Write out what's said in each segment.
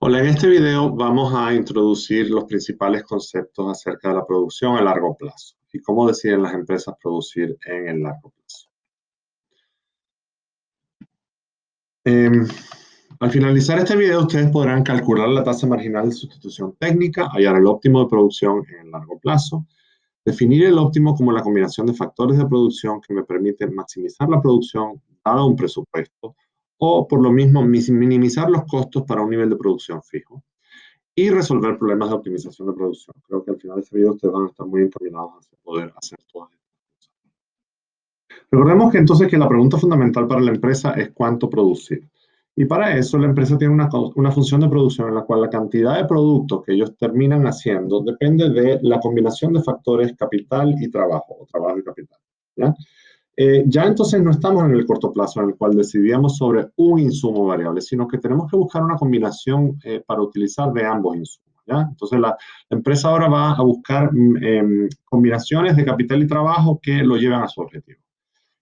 Hola, en este video vamos a introducir los principales conceptos acerca de la producción a largo plazo y cómo deciden las empresas producir en el largo plazo. Em, Al finalizar este video, ustedes podrán calcular la tasa marginal de sustitución técnica, hallar el óptimo de producción en el largo plazo, definir el óptimo como la combinación de factores de producción que me permiten maximizar la producción dado un presupuesto o por lo mismo minimizar los costos para un nivel de producción fijo y resolver problemas de optimización de producción. Creo que al final de este video ustedes van a estar muy encaminados a poder hacer todas estas cosas. Recordemos que entonces que la pregunta fundamental para la empresa es cuánto producir. Y para eso la empresa tiene una función de producción en la cual la cantidad de productos que ellos terminan haciendo depende de la combinación de factores capital y trabajo, o trabajo y capital. ¿Ya? Ya entonces no estamos en el corto plazo en el cual decidíamos sobre un insumo variable, sino que tenemos que buscar una combinación para utilizar de ambos insumos. ¿Ya? Entonces la empresa ahora va a buscar combinaciones de capital y trabajo que lo lleven a su objetivo.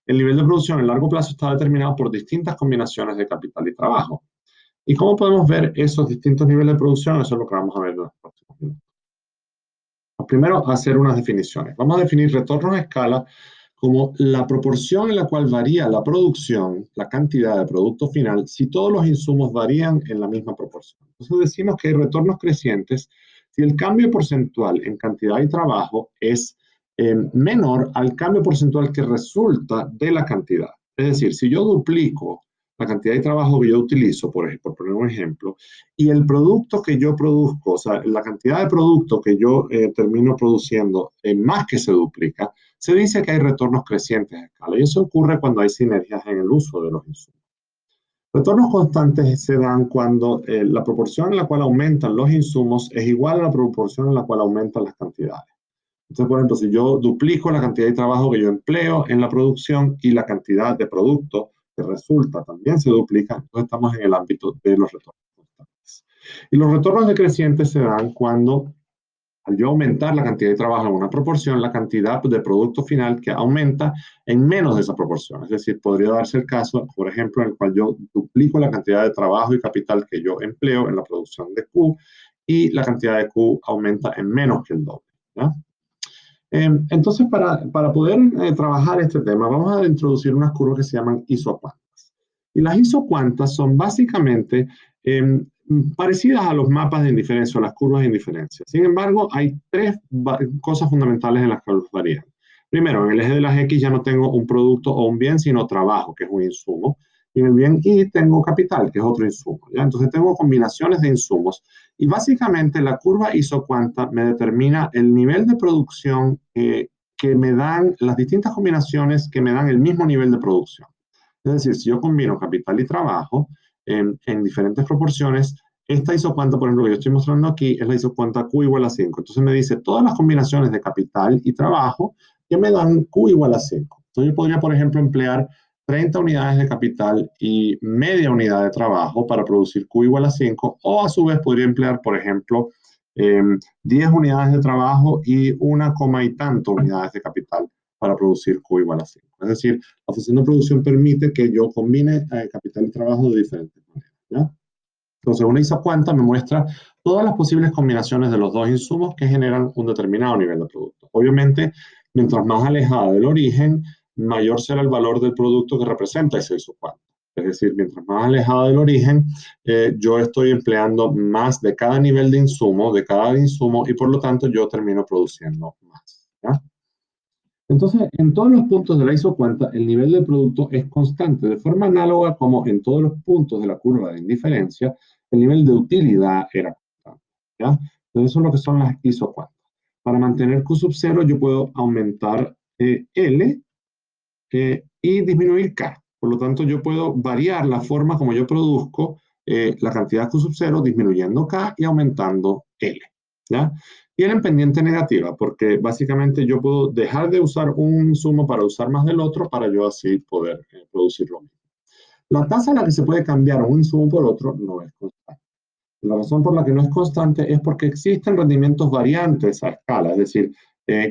El nivel de producción en largo plazo está determinado por distintas combinaciones de capital y trabajo. ¿Y cómo podemos ver esos distintos niveles de producción? Eso es lo que vamos a ver en los próximos minutos. Primero, hacer unas definiciones. Vamos a definir retornos a escala como la proporción en la cual varía la producción, la cantidad de producto final, si todos los insumos varían en la misma proporción. Entonces decimos que hay retornos crecientes si el cambio porcentual en cantidad y trabajo es menor al cambio porcentual que resulta de la cantidad. Es decir, si yo duplico la cantidad de trabajo que yo utilizo, por ejemplo, por poner un ejemplo, y el producto que yo produzco, o sea, la cantidad de producto que yo termino produciendo más que se duplica, se dice que hay retornos crecientes a escala y eso ocurre cuando hay sinergias en el uso de los insumos. Retornos constantes se dan cuando la proporción en la cual aumentan los insumos es igual a la proporción en la cual aumentan las cantidades. Entonces, por ejemplo, si yo duplico la cantidad de trabajo que yo empleo en la producción y la cantidad de producto que resulta también se duplica, entonces estamos en el ámbito de los retornos constantes. Y los retornos decrecientes se dan cuando al yo aumentar la cantidad de trabajo en una proporción, la cantidad de producto final que aumenta en menos de esa proporción. Es decir, podría darse el caso, por ejemplo, en el cual yo duplico la cantidad de trabajo y capital que yo empleo en la producción de Q y la cantidad de Q aumenta en menos que el doble. ¿Ya? Entonces, para poder trabajar este tema, vamos a introducir unas curvas que se llaman isocuantas. Y las isocuantas son básicamente parecidas a los mapas de indiferencia o las curvas de indiferencia. Sin embargo, hay tres cosas fundamentales en las que los varían. Primero, en el eje de las X ya no tengo un producto o un bien, sino trabajo, que es un insumo. Y en el bien Y tengo capital, que es otro insumo. ¿Ya? Entonces tengo combinaciones de insumos y básicamente la curva isocuanta me determina el nivel de producción que me dan las distintas combinaciones que me dan el mismo nivel de producción. Es decir, si yo combino capital y trabajo en diferentes proporciones, esta isocuanta, por ejemplo, que yo estoy mostrando aquí, es la isocuanta Q igual a 5. Entonces me dice todas las combinaciones de capital y trabajo que me dan Q igual a 5. Entonces yo podría, por ejemplo, emplear 30 unidades de capital y media unidad de trabajo para producir Q igual a 5, o a su vez podría emplear, por ejemplo, 10 unidades de trabajo y una coma y tanto unidades de capital para producir Q igual a 5. Es decir, la función de producción permite que yo combine capital y trabajo de diferentes maneras. ¿Ya? Entonces, una isocuanta me muestra todas las posibles combinaciones de los dos insumos que generan un determinado nivel de producto. Obviamente, mientras más alejada del origen, mayor será el valor del producto que representa ese isocuanta. Es decir, mientras más alejada del origen, yo estoy empleando más de cada nivel de cada insumo, y por lo tanto yo termino produciendo más. ¿Ya? Entonces, en todos los puntos de la isocuanta, el nivel del producto es constante, de forma análoga como en todos los puntos de la curva de indiferencia, el nivel de utilidad era constante. ¿Ya? Entonces, eso es lo que son las isocuantas. Para mantener Q sub 0, yo puedo aumentar L y disminuir K. Por lo tanto, yo puedo variar la forma como yo produzco la cantidad Q sub 0, disminuyendo K y aumentando L. ¿Ya? Tienen pendiente negativa, porque básicamente yo puedo dejar de usar un insumo para usar más del otro, para yo así poder producir lo mismo. La tasa a la que se puede cambiar un insumo por otro no es constante. La razón por la que no es constante es porque existen rendimientos variantes a escala, es decir,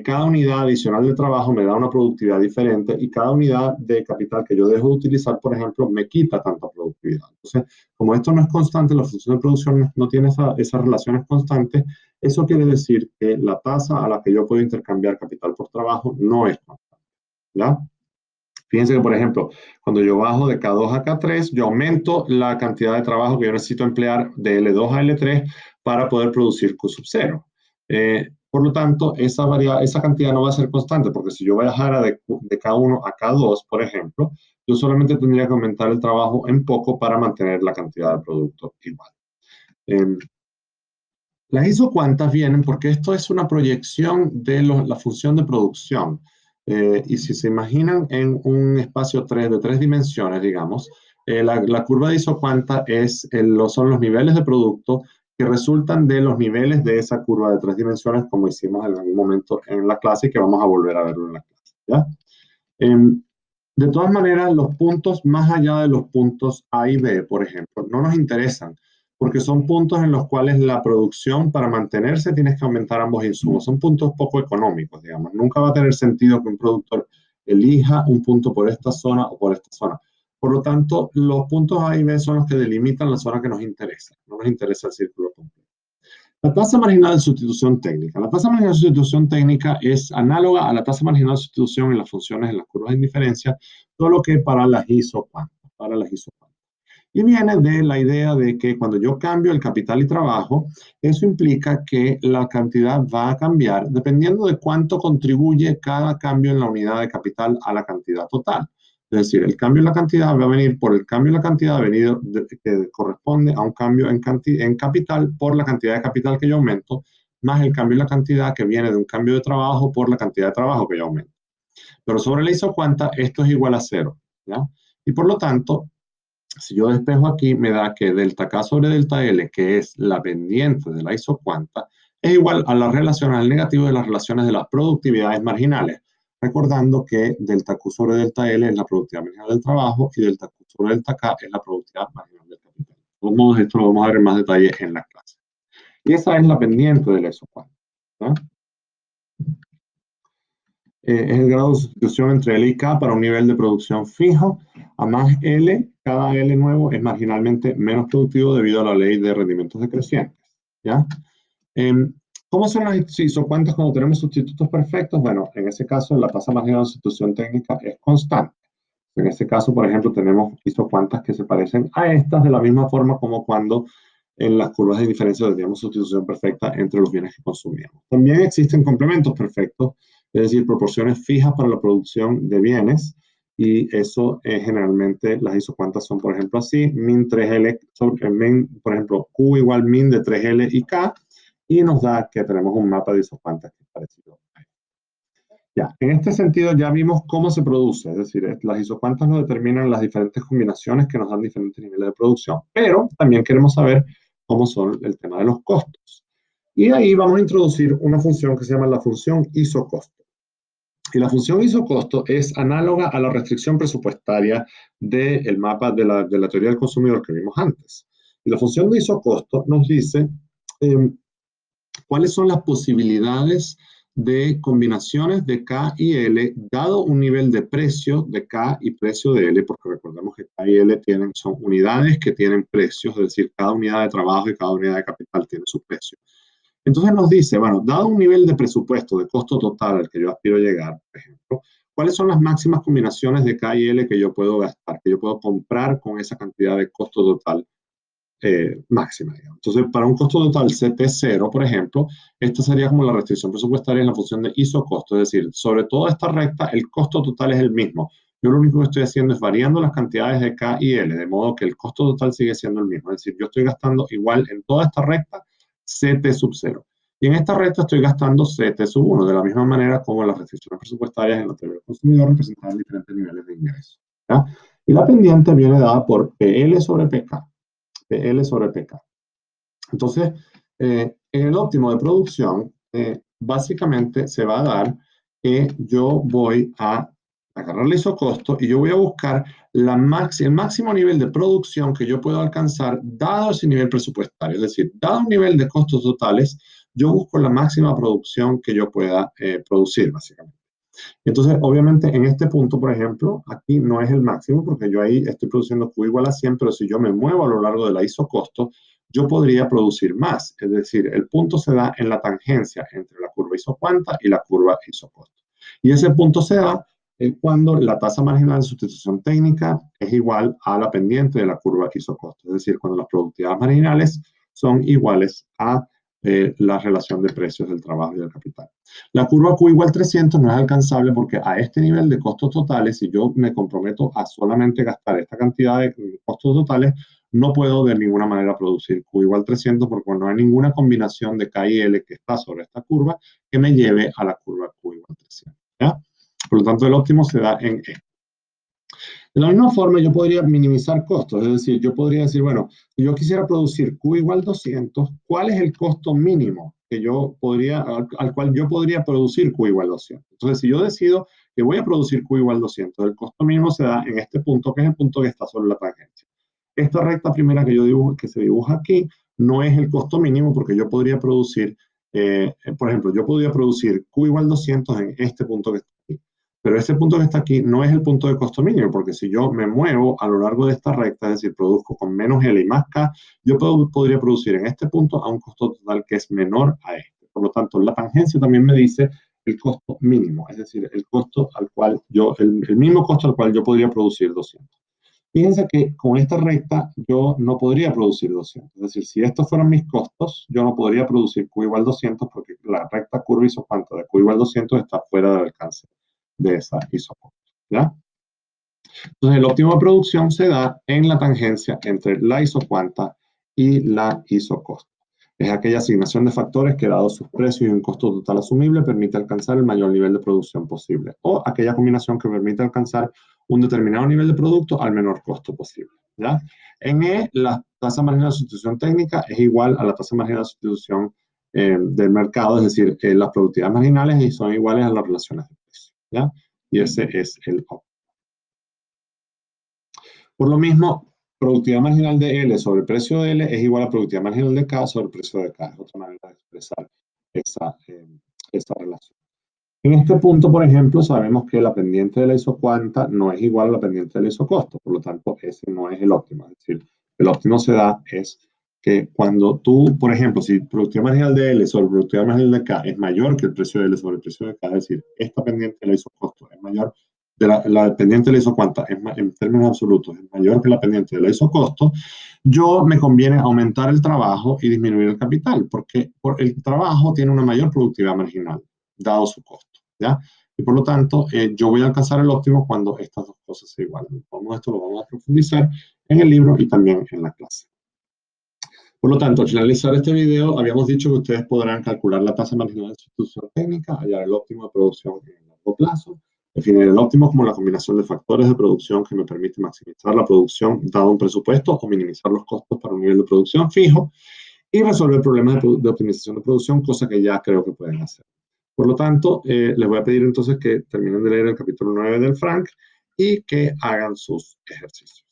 Cada unidad adicional de trabajo me da una productividad diferente y cada unidad de capital que yo dejo de utilizar, por ejemplo, me quita tanta productividad. Entonces, como esto no es constante, la función de producción no tiene esas relaciones constantes, eso quiere decir que la tasa a la que yo puedo intercambiar capital por trabajo no es constante, ¿ya? Fíjense que, por ejemplo, cuando yo bajo de K2 a K3, yo aumento la cantidad de trabajo que yo necesito emplear de L2 a L3 para poder producir Q sub 0. Por lo tanto, esa cantidad no va a ser constante, porque si yo bajara de K1 a K2, por ejemplo, yo solamente tendría que aumentar el trabajo en poco para mantener la cantidad de producto igual. Las isocuantas vienen porque esto es una proyección de la función de producción. Y si se imaginan en un espacio 3 de 3 dimensiones, digamos, la curva de isocuanta son los niveles de producto que resultan de los niveles de esa curva de 3 dimensiones, como hicimos en algún momento en la clase y que vamos a volver a verlo en la clase, ¿ya? De todas maneras, los puntos más allá de los puntos A y B, por ejemplo, no nos interesan, porque son puntos en los cuales la producción, para mantenerse, tienes que aumentar ambos insumos. Son puntos poco económicos, digamos. Nunca va a tener sentido que un productor elija un punto por esta zona o por esta zona. Por lo tanto, los puntos A y B son los que delimitan la zona que nos interesa. No nos interesa el círculo completo. La tasa marginal de sustitución técnica. La tasa marginal de sustitución técnica es análoga a la tasa marginal de sustitución en las funciones, en las curvas de indiferencia, solo que para las isocuantas. Y viene de la idea de que cuando yo cambio el capital y trabajo, eso implica que la cantidad va a cambiar dependiendo de cuánto contribuye cada cambio en la unidad de capital a la cantidad total. Es decir, el cambio en la cantidad va a venir por el cambio en la cantidad que corresponde a un cambio en capital por la cantidad de capital que yo aumento, más el cambio en la cantidad que viene de un cambio de trabajo por la cantidad de trabajo que yo aumento. Pero sobre la isocuanta, esto es igual a cero, ¿ya? Y por lo tanto, si yo despejo aquí, me da que delta K sobre delta L, que es la pendiente de la isocuanta, es igual a la relación al negativo de las relaciones de las productividades marginales. Recordando que delta Q sobre delta L es la productividad marginal del trabajo y delta Q sobre delta K es la productividad marginal del capital. De todos modos, esto lo vamos a ver en más detalle en la clase. Y esa es la pendiente de la isocuanta, ¿no? Es el grado de sustitución entre L y K para un nivel de producción fijo. A más L, cada L nuevo es marginalmente menos productivo debido a la ley de rendimientos decrecientes, ¿ya? ¿Cómo son las isocuantas cuando tenemos sustitutos perfectos? Bueno, en ese caso la tasa marginal de sustitución técnica es constante. En este caso, por ejemplo, tenemos isocuantas que se parecen a estas de la misma forma como cuando en las curvas de diferencia teníamos sustitución perfecta entre los bienes que consumíamos. También existen complementos perfectos, es decir, proporciones fijas para la producción de bienes, y eso generalmente las isocuantas son, por ejemplo, así, min 3L sobre min, por ejemplo, Q igual min de 3L y K, y nos da que tenemos un mapa de isocuantas que es parecido a esto. Ya, en este sentido ya vimos cómo se produce, es decir, las isocuantas nos determinan las diferentes combinaciones que nos dan diferentes niveles de producción, pero también queremos saber cómo son el tema de los costos. Y ahí vamos a introducir una función que se llama la función isocosto. Y la función isocosto es análoga a la restricción presupuestaria del mapa de la teoría del consumidor que vimos antes. Y la función de isocosto nos dice cuáles son las posibilidades de combinaciones de K y L, dado un nivel de precio de K y precio de L, porque recordemos que K y L son unidades que tienen precios, es decir, cada unidad de trabajo y cada unidad de capital tiene su precio. Entonces nos dice, bueno, dado un nivel de presupuesto, de costo total al que yo aspiro llegar, por ejemplo, ¿cuáles son las máximas combinaciones de K y L que yo puedo gastar, que yo puedo comprar con esa cantidad de costo total máxima, digamos? Entonces, para un costo total CT0, por ejemplo, esta sería como la restricción presupuestaria en la función de isocosto, es decir, sobre toda esta recta, el costo total es el mismo. Yo lo único que estoy haciendo es variando las cantidades de K y L, de modo que el costo total sigue siendo el mismo. Es decir, yo estoy gastando igual en toda esta recta CT sub 0. Y en esta recta estoy gastando CT sub 1, de la misma manera como las restricciones presupuestarias en la teoría del consumidor representan diferentes niveles de ingreso, ¿ya? Y la pendiente viene dada por PL sobre PK. PL sobre PK. Entonces, en el óptimo de producción, básicamente se va a dar que yo voy a agarrar el isocosto y yo voy a buscar el máximo nivel de producción que yo puedo alcanzar dado ese nivel presupuestario. Es decir, dado un nivel de costos totales, yo busco la máxima producción que yo pueda producir, básicamente. Entonces, obviamente, en este punto, por ejemplo, aquí no es el máximo porque yo ahí estoy produciendo Q igual a 100, pero si yo me muevo a lo largo de la isocosto, yo podría producir más. Es decir, el punto se da en la tangencia entre la curva isocuanta y la curva isocosto. Y ese punto se da cuando la tasa marginal de sustitución técnica es igual a la pendiente de la curva isocosto. Es decir, cuando las productividades marginales son iguales a la relación de precios del trabajo y del capital. La curva Q igual 300 no es alcanzable porque a este nivel de costos totales, si yo me comprometo a solamente gastar esta cantidad de costos totales, no puedo de ninguna manera producir Q igual 300 porque no hay ninguna combinación de K y L que está sobre esta curva que me lleve a la curva Q igual 300. ¿Ya? Por lo tanto, el óptimo se da en esto. De la misma forma, yo podría minimizar costos, es decir, yo podría decir, bueno, si yo quisiera producir Q igual 200, ¿cuál es el costo mínimo que yo podría, al cual yo podría producir Q igual 200? Entonces, si yo decido que voy a producir Q igual 200, el costo mínimo se da en este punto, que es el punto que está sobre la tangencia. Esta recta primera que yo dibujo, que se dibuja aquí, no es el costo mínimo porque yo podría producir, por ejemplo, yo podría producir Q igual 200 en este punto que está aquí. Pero este punto que está aquí no es el punto de costo mínimo, porque si yo me muevo a lo largo de esta recta, es decir, produzco con menos L y más K, yo podría producir en este punto a un costo total que es menor a este. Por lo tanto, la tangencia también me dice el costo mínimo, es decir, el costo al cual el mismo costo al cual yo podría producir 200. Fíjense que con esta recta yo no podría producir 200. Es decir, si estos fueran mis costos, yo no podría producir Q igual 200 porque la recta curva isocuanta de Q igual 200 está fuera del alcance de esa isocosto. ¿Ya? Entonces, el óptimo de producción se da en la tangencia entre la isocuanta y la isocosto. Es aquella asignación de factores que, dado sus precios y un costo total asumible, permite alcanzar el mayor nivel de producción posible. O aquella combinación que permite alcanzar un determinado nivel de producto al menor costo posible. ¿Ya? En E, la tasa marginal de sustitución técnica es igual a la tasa marginal de sustitución del mercado, es decir, las productividades marginales son iguales a las relaciones de precios. ¿Ya? Y ese es el óptimo. Por lo mismo, productividad marginal de L sobre el precio de L es igual a productividad marginal de K sobre el precio de K. Es otra manera de expresar esa relación. En este punto, por ejemplo, sabemos que la pendiente de la isocuanta no es igual a la pendiente de la isocosto, por lo tanto, ese no es el óptimo. Es decir, el óptimo se da es que cuando tú, por ejemplo, si productividad marginal de L sobre productividad marginal de K es mayor que el precio de L sobre el precio de K, es decir, esta pendiente de la isocosto es mayor, la pendiente de la isocuanta es en términos absolutos es mayor que la pendiente de la isocosto, yo me conviene aumentar el trabajo y disminuir el capital, porque el trabajo tiene una mayor productividad marginal, dado su costo. ¿Ya? Y por lo tanto, yo voy a alcanzar el óptimo cuando estas dos cosas se igualen. Esto lo vamos a profundizar en el libro y también en la clase. Por lo tanto, al finalizar este video, habíamos dicho que ustedes podrán calcular la tasa marginal de sustitución técnica, hallar el óptimo de producción en largo plazo, definir el óptimo como la combinación de factores de producción que me permite maximizar la producción dado un presupuesto o minimizar los costos para un nivel de producción fijo, y resolver problemas de optimización de producción, cosa que ya creo que pueden hacer. Por lo tanto, les voy a pedir entonces que terminen de leer el capítulo 9 del Frank y que hagan sus ejercicios.